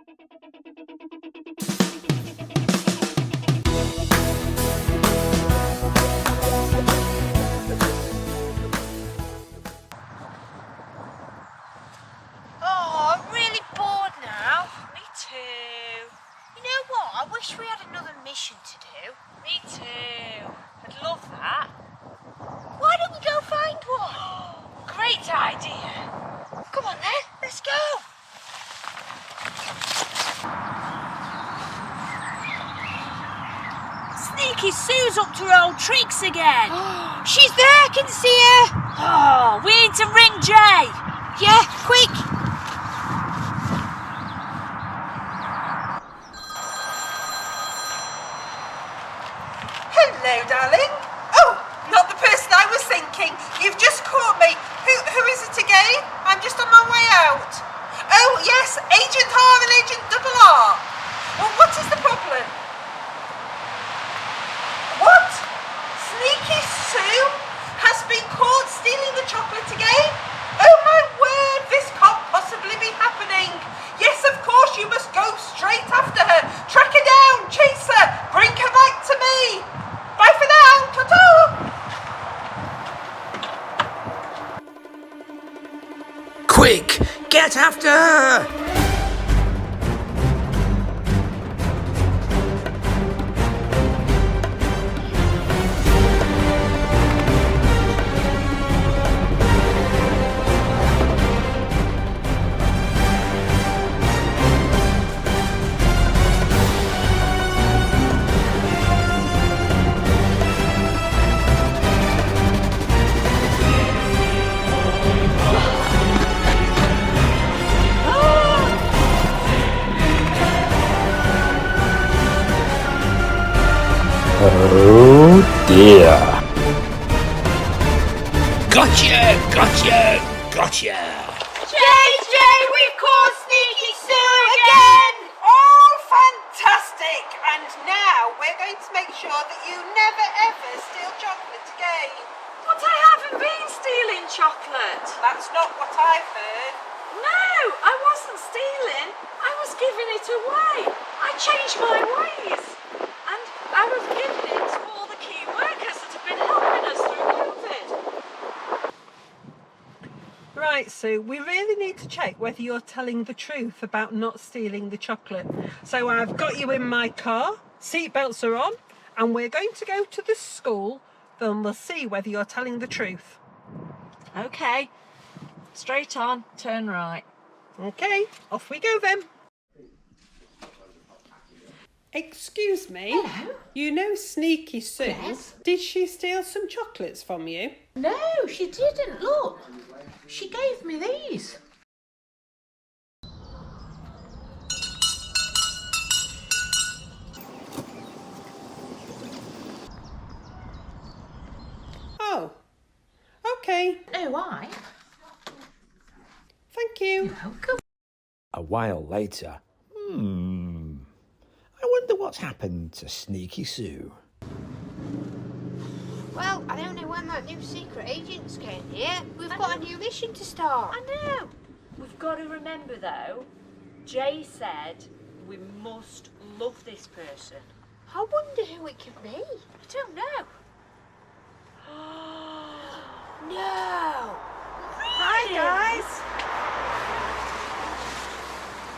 Oh, I'm really bored now. Me too. You know what? I wish we had another mission to do. Me too. I'd love that. Why don't we go find one? Great idea. Come on then, let's go. Sneaky Sue's up to her old tricks again. She's there, I can see her. Oh, we need to ring Jay. Yeah, quick. Hello, darling. Oh, not the person I was thinking. You've just caught me. Who is it again? I'm just on my way out. Oh, yes, Agent R and Agent Double R. Well, what is the problem? What? Sneaky Sue has been caught stealing the chocolate again? Oh my word, this can't possibly be happening. Yes, of course, you must go straight after her. Track her down, chase her, bring her back to me. Bye for now, ta-ta! Quick, get after her! Oh dear. Gotcha! JJ, we've caught Sneaky Sue again! Oh, fantastic! And now we're going to make sure that you never ever steal chocolate again. But I haven't been stealing chocolate. That's not what I've heard. No, I wasn't stealing. I was giving it away. I changed my ways. And I was giving it to all the key workers that have been helping us through COVID. Right, Sue, we really need to check whether you're telling the truth about not stealing the chocolate. So I've got you in my car, seatbelts are on, and we're going to go to the school, then we'll see whether you're telling the truth. Okay, straight on, turn right. Okay, off we go then. Excuse me. Hello? You know Sneaky Sue? Yes. Did she steal some chocolates from you? No, she didn't. Look, she gave me these. Oh, okay. No, why? Thank you. You're welcome. A while later. I wonder what's happened to Sneaky Sue. Well, I don't know when that new secret agent's getting here. We've got a new mission to start. I know. We've got to remember though, Jay said we must love this person. I wonder who it could be. I don't know. No! Hi guys.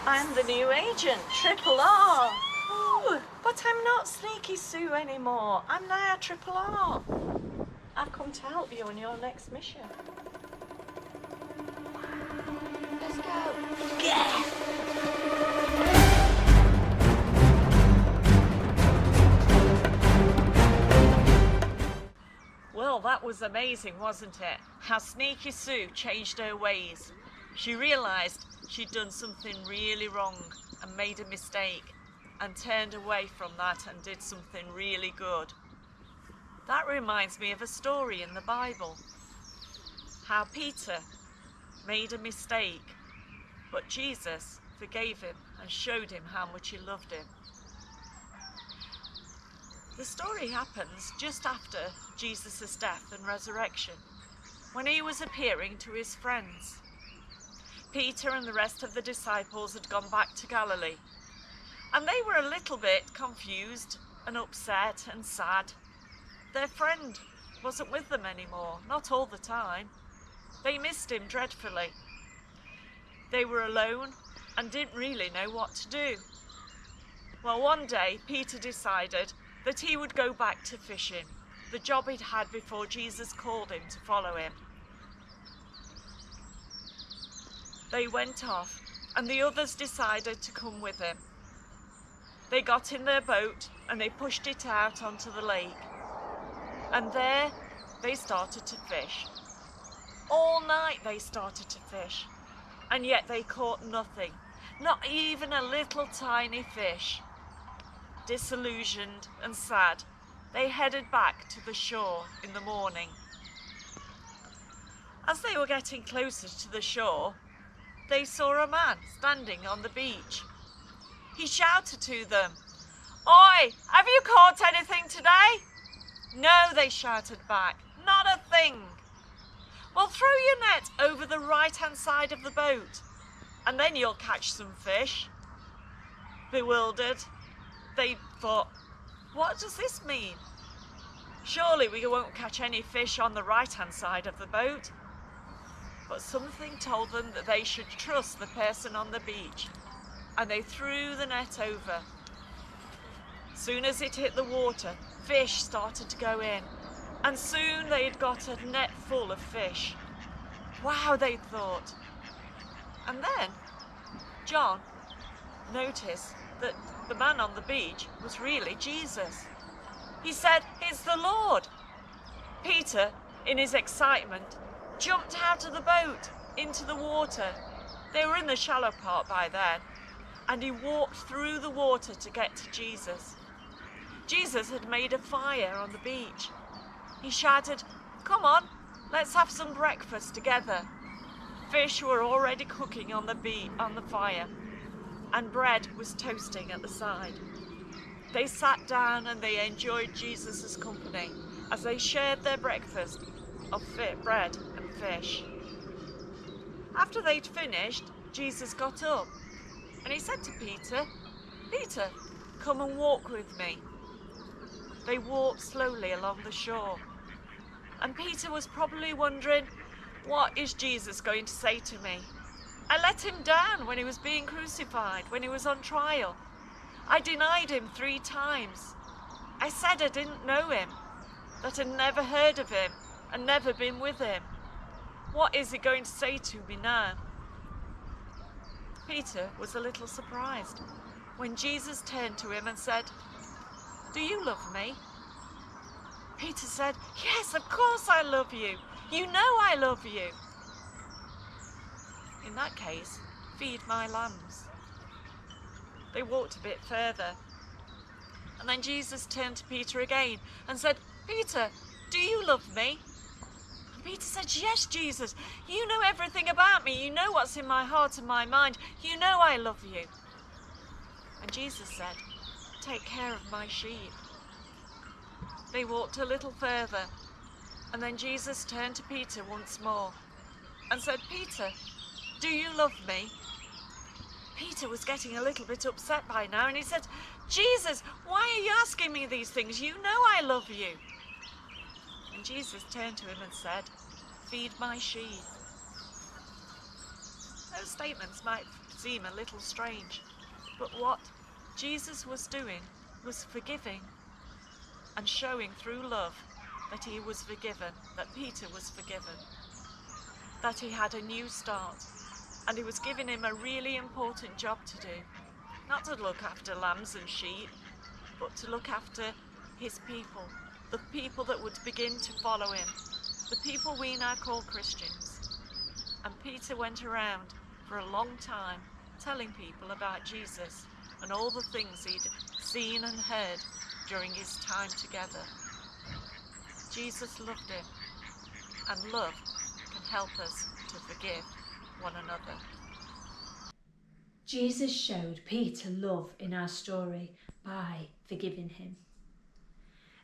I'm the new agent, Triple R. Oh, but I'm not Sneaky Sue anymore. I'm now Triple R. I've come to help you on your next mission. Let's go. Yeah. Well, that was amazing, wasn't it? How Sneaky Sue changed her ways. She realised she'd done something really wrong and made a mistake and turned away from that and did something really good. That reminds me of a story in the Bible. How Peter made a mistake, but Jesus forgave him and showed him how much he loved him. The story happens just after Jesus' death and resurrection, when he was appearing to his friends. Peter and the rest of the disciples had gone back to Galilee, and they were a little bit confused and upset and sad. Their friend wasn't with them anymore, not all the time. They missed him dreadfully. They were alone and didn't really know what to do. Well, one day Peter decided that he would go back to fishing, the job he'd had before Jesus called him to follow him. They went off, and the others decided to come with him. They got in their boat and they pushed it out onto the lake. And there they started to fish. All night they started to fish, and yet they caught nothing, not even a little tiny fish. Disillusioned and sad, they headed back to the shore in the morning. As they were getting closer to the shore, they saw a man standing on the beach. He shouted to them, "Oi, have you caught anything today?" "No," they shouted back, "not a thing." "Well, throw your net over the right-hand side of the boat, and then you'll catch some fish." Bewildered, they thought, what does this mean? Surely we won't catch any fish on the right-hand side of the boat. But something told them that they should trust the person on the beach, and they threw the net over. Soon as it hit the water, fish started to go in, and soon they had got a net full of fish. Wow, they thought. And then John noticed that the man on the beach was really Jesus. He said, "It's the Lord." Peter, in his excitement, jumped out of the boat into the water. They were in the shallow part by then, and he walked through the water to get to Jesus. Jesus had made a fire on the beach. He shouted, "Come on, let's have some breakfast together." Fish were already cooking on the fire, and bread was toasting at the side. They sat down and they enjoyed Jesus' company as they shared their breakfast of bread and fish. After they'd finished, Jesus got up and he said to Peter, "Peter, come and walk with me." They walked slowly along the shore, and Peter was probably wondering, what is Jesus going to say to me? I let him down when he was being crucified, when he was on trial. I denied him 3 times. I said I didn't know him, that I'd never heard of him and never been with him. What is he going to say to me now? Peter was a little surprised when Jesus turned to him and said, "Do you love me?" Peter said, "Yes, of course I love you. You know I love you." "In that case, feed my lambs." They walked a bit further, and then Jesus turned to Peter again and said, "Peter, do you love me?" And Peter said, "Yes, Jesus, you know everything about me. You know what's in my heart and my mind. You know I love you." And Jesus said, "Take care of my sheep." They walked a little further, and then Jesus turned to Peter once more and said, "Peter, do you love me?" Peter was getting a little bit upset by now, and he said, "Jesus, why are you asking me these things? You know I love you." And Jesus turned to him and said, "Feed my sheep." Those statements might seem a little strange, but what Jesus was doing was forgiving and showing through love that he was forgiven, that Peter was forgiven, that he had a new start, and he was giving him a really important job to do. Not to look after lambs and sheep, but to look after his people, the people that would begin to follow him, the people we now call Christians. And Peter went around for a long time telling people about Jesus and all the things he'd seen and heard during his time together. Jesus loved him, and love can help us to forgive one another. Jesus showed Peter love in our story by forgiving him.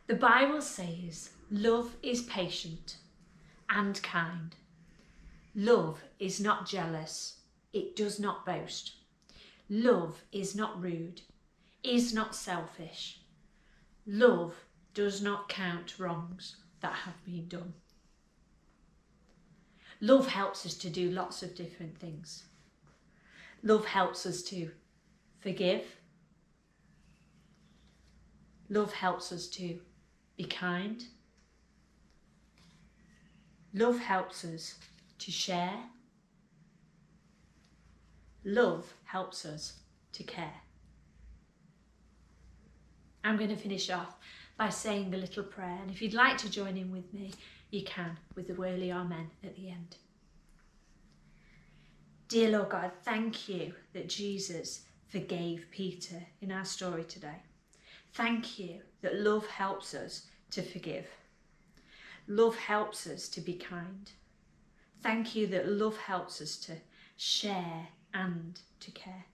The Bible says love is patient and kind. Love is not jealous it does not boast. Love is not rude, is not selfish. Love does not count wrongs that have been done. Love helps us to do lots of different things. Love helps us to forgive. Love helps us to be kind. Love helps us to share. Love helps us to care. I'm going to finish off by saying a little prayer, and if you'd like to join in with me, you can, with the Whirly Amen at the end. Dear Lord God, thank you that Jesus forgave Peter in our story today. Thank you that love helps us to forgive. Love helps us to be kind. Thank you that love helps us to share and to care.